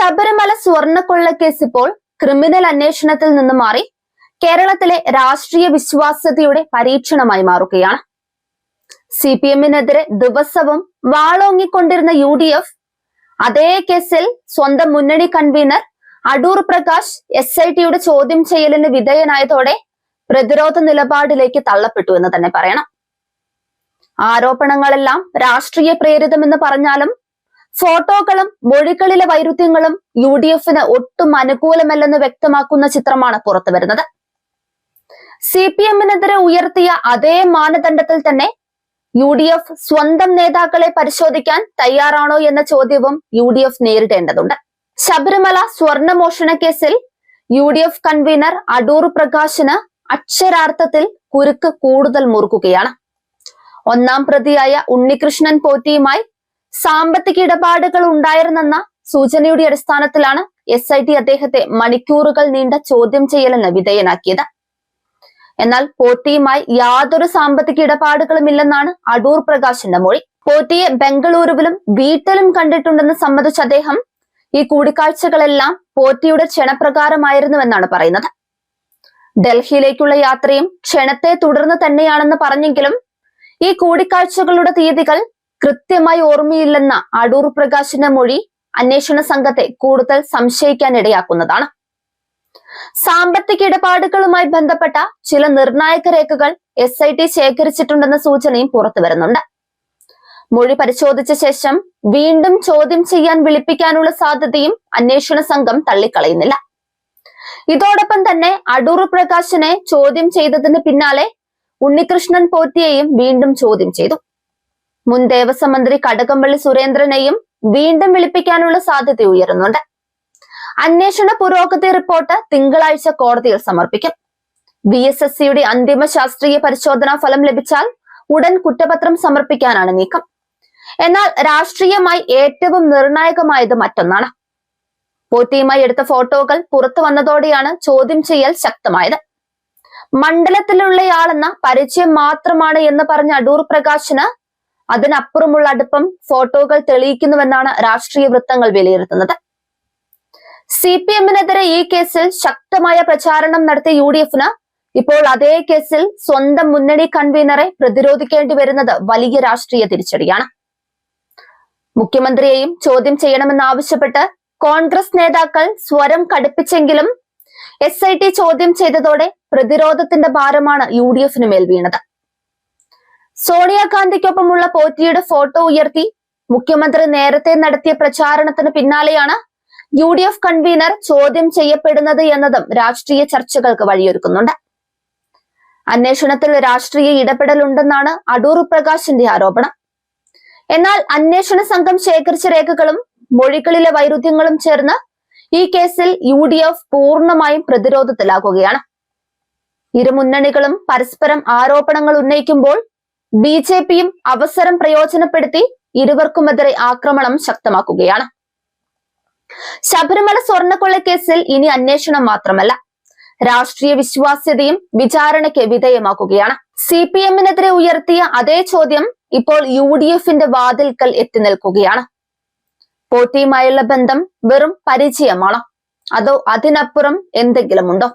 ശബരിമല സ്വർണ്ണക്കൊള്ളക്കേസ് ഇപ്പോൾ ക്രിമിനൽ അന്വേഷണത്തിൽ നിന്ന് മാറി കേരളത്തിലെ രാഷ്ട്രീയ വിശ്വാസ്യതയുടെ പരീക്ഷണമായി മാറുകയാണ്. CPM-നെതിരെ ദിവസവും വാളോങ്ങിക്കൊണ്ടിരുന്ന UDF അതേ കേസിൽ സ്വന്തം മുന്നണി കൺവീനർ അടൂർ പ്രകാശ് SIT-യുടെ ചോദ്യം ചെയ്യലിന് വിധേയനായതോടെ പ്രതിരോധ നിലപാടിലേക്ക് തള്ളപ്പെട്ടു എന്ന് തന്നെ പറയണം. ആരോപണങ്ങളെല്ലാം രാഷ്ട്രീയ പ്രേരിതമെന്ന് പറഞ്ഞാലും ഫോട്ടോകളും മൊഴികളിലെ വൈരുദ്ധ്യങ്ങളും UDF-ന് ഒട്ടും അനുകൂലമല്ലെന്ന് വ്യക്തമാക്കുന്ന ചിത്രമാണ് പുറത്തുവരുന്നത്. CPM-നെതിരെ ഉയർത്തിയ അതേ മാനദണ്ഡത്തിൽ തന്നെ UDF സ്വന്തം നേതാക്കളെ പരിശോധിക്കാൻ തയ്യാറാണോ എന്ന ചോദ്യവും UDF നേരിടേണ്ടതുണ്ട്. ശബരിമല സ്വർണ്ണമോഷണ കേസിൽ UDF കൺവീനർ അടൂർ പ്രകാശിന് അക്ഷരാർത്ഥത്തിൽ കുരുക്ക് കൂടുതൽ മുറുക്കുകയാണ്. ഒന്നാം പ്രതിയായ ഉണ്ണികൃഷ്ണൻ പോറ്റിയുമായി സാമ്പത്തിക ഇടപാടുകൾ ഉണ്ടായിരുന്നെന്ന സൂചനയുടെ അടിസ്ഥാനത്തിലാണ് SIT അദ്ദേഹത്തെ മണിക്കൂറുകൾ നീണ്ട ചോദ്യം ചെയ്യലിന് വിധേയനാക്കിയത്. എന്നാൽ പോറ്റിയുമായി യാതൊരു സാമ്പത്തിക ഇടപാടുകളും ഇല്ലെന്നാണ് അടൂർ പ്രകാശിന്റെ മൊഴി. പോറ്റിയെ ബംഗളൂരുവിലും വീട്ടിലും കണ്ടിട്ടുണ്ടെന്ന് സമ്മതിച്ച അദ്ദേഹം ഈ കൂടിക്കാഴ്ചകളെല്ലാം പോറ്റിയുടെ ക്ഷണപ്രകാരമായിരുന്നുവെന്നാണ് പറയുന്നത്. ഡൽഹിയിലേക്കുള്ള യാത്രയും ക്ഷണത്തെ തുടർന്ന് തന്നെയാണെന്ന് പറഞ്ഞെങ്കിലും ഈ കൂടിക്കാഴ്ചകളുടെ തീയതികൾ കൃത്യമായി ഓർമ്മയില്ലെന്ന അടൂർ പ്രകാശിന്റെ മൊഴി അന്വേഷണ സംഘത്തെ കൂടുതൽ സംശയിക്കാൻ ഇടയാക്കുന്നതാണ്. സാമ്പത്തിക ഇടപാടുകളുമായി ബന്ധപ്പെട്ട ചില നിർണായക രേഖകൾ SIT ശേഖരിച്ചിട്ടുണ്ടെന്ന സൂചനയും പുറത്തു വരുന്നുണ്ട്. മൊഴി പരിശോധിച്ച ശേഷം വീണ്ടും ചോദ്യം ചെയ്യാൻ വിളിപ്പിക്കാനുള്ള സാധ്യതയും അന്വേഷണ സംഘം തള്ളിക്കളയുന്നില്ല. ഇതോടൊപ്പം തന്നെ അടൂർ പ്രകാശിനെ ചോദ്യം ചെയ്തതിന് പിന്നാലെ ഉണ്ണികൃഷ്ണൻ പോറ്റിയെയും വീണ്ടും ചോദ്യം ചെയ്തു. മുൻ ദേവസ്വം മന്ത്രി കടകംപള്ളി സുരേന്ദ്രനെയും വീണ്ടും വിളിപ്പിക്കാനുള്ള സാധ്യത ഉയരുന്നുണ്ട്. അന്വേഷണ പുരോഗതി റിപ്പോർട്ട് തിങ്കളാഴ്ച കോടതിയിൽ സമർപ്പിക്കും. VSSC-യുടെ അന്തിമ ശാസ്ത്രീയ പരിശോധനാ ഫലം ലഭിച്ചാൽ ഉടൻ കുറ്റപത്രം സമർപ്പിക്കാനാണ് നീക്കം. എന്നാൽ രാഷ്ട്രീയമായി ഏറ്റവും നിർണായകമായത് മറ്റൊന്നാണ്. പോറ്റിയുമായി എടുത്ത ഫോട്ടോകൾ പുറത്തു വന്നതോടെയാണ് ചോദ്യം ചെയ്യൽ ശക്തമായത്. മണ്ഡലത്തിലുള്ളയാളെന്ന പരിചയം മാത്രമാണ് എന്ന് പറഞ്ഞ അടൂർ പ്രകാശിന് അതിനപ്പുറമുള്ള അടുപ്പം ഫോട്ടോകൾ തെളിയിക്കുന്നുവെന്നാണ് രാഷ്ട്രീയ വൃത്തങ്ങൾ വിലയിരുത്തുന്നത്. CPM-നെതിരെ ഈ കേസിൽ ശക്തമായ പ്രചാരണം നടത്തിയ UDF-ന് ഇപ്പോൾ അതേ കേസിൽ സ്വന്തം മുന്നണി കൺവീനറെ പ്രതിരോധിക്കേണ്ടി വരുന്നത് വലിയ രാഷ്ട്രീയ തിരിച്ചടിയാണ്. മുഖ്യമന്ത്രിയെയും ചോദ്യം ചെയ്യണമെന്നാവശ്യപ്പെട്ട് കോൺഗ്രസ് നേതാക്കൾ സ്വരം കടുപ്പിച്ചെങ്കിലും SIT ചോദ്യം ചെയ്തതോടെ പ്രതിരോധത്തിന്റെ ഭാരമാണ് UDF-ന് മേൽ വീണത്. സോണിയാഗാന്ധിക്കൊപ്പമുള്ള പോറ്റിയുടെ ഫോട്ടോ ഉയർത്തി മുഖ്യമന്ത്രി നേരത്തെ നടത്തിയ പ്രചാരണത്തിന് പിന്നാലെയാണ് UDF കൺവീനർ ചോദ്യം ചെയ്യപ്പെടുന്നത് എന്നതും രാഷ്ട്രീയ ചർച്ചകൾക്ക് വഴിയൊരുക്കുന്നുണ്ട്. അന്വേഷണത്തിൽ രാഷ്ട്രീയ ഇടപെടലുണ്ടെന്നാണ് അടൂർ പ്രകാശിന്റെ ആരോപണം. എന്നാൽ അന്വേഷണ സംഘം ശേഖരിച്ച രേഖകളും മൊഴികളിലെ വൈരുദ്ധ്യങ്ങളും ചേർന്ന് ഈ കേസിൽ UDF പൂർണ്ണമായും പ്രതിരോധത്തിലാകുകയാണ്. ഇരു മുന്നണികളും പരസ്പരം ആരോപണങ്ങൾ ഉന്നയിക്കുമ്പോൾ BJP-യും അവസരം പ്രയോജനപ്പെടുത്തി ഇരുവർക്കുമെതിരെ ആക്രമണം ശക്തമാക്കുകയാണ്. ശബരിമല സ്വർണ്ണക്കൊള്ളക്കേസിൽ ഇനി അന്വേഷണം മാത്രമല്ല, രാഷ്ട്രീയ വിശ്വാസ്യതയും വിചാരണയ്ക്ക് വിധേയമാക്കുകയാണ്. CPM-നെതിരെ ഉയർത്തിയ അതേ ചോദ്യം ഇപ്പോൾ UDF-ന്റെ വാതിൽക്കൽ എത്തി നിൽക്കുകയാണ്. പോറ്റിയുമായുള്ള ബന്ധം വെറും പരിചയമാണോ അതോ അതിനപ്പുറം എന്തെങ്കിലും ഉണ്ടോ?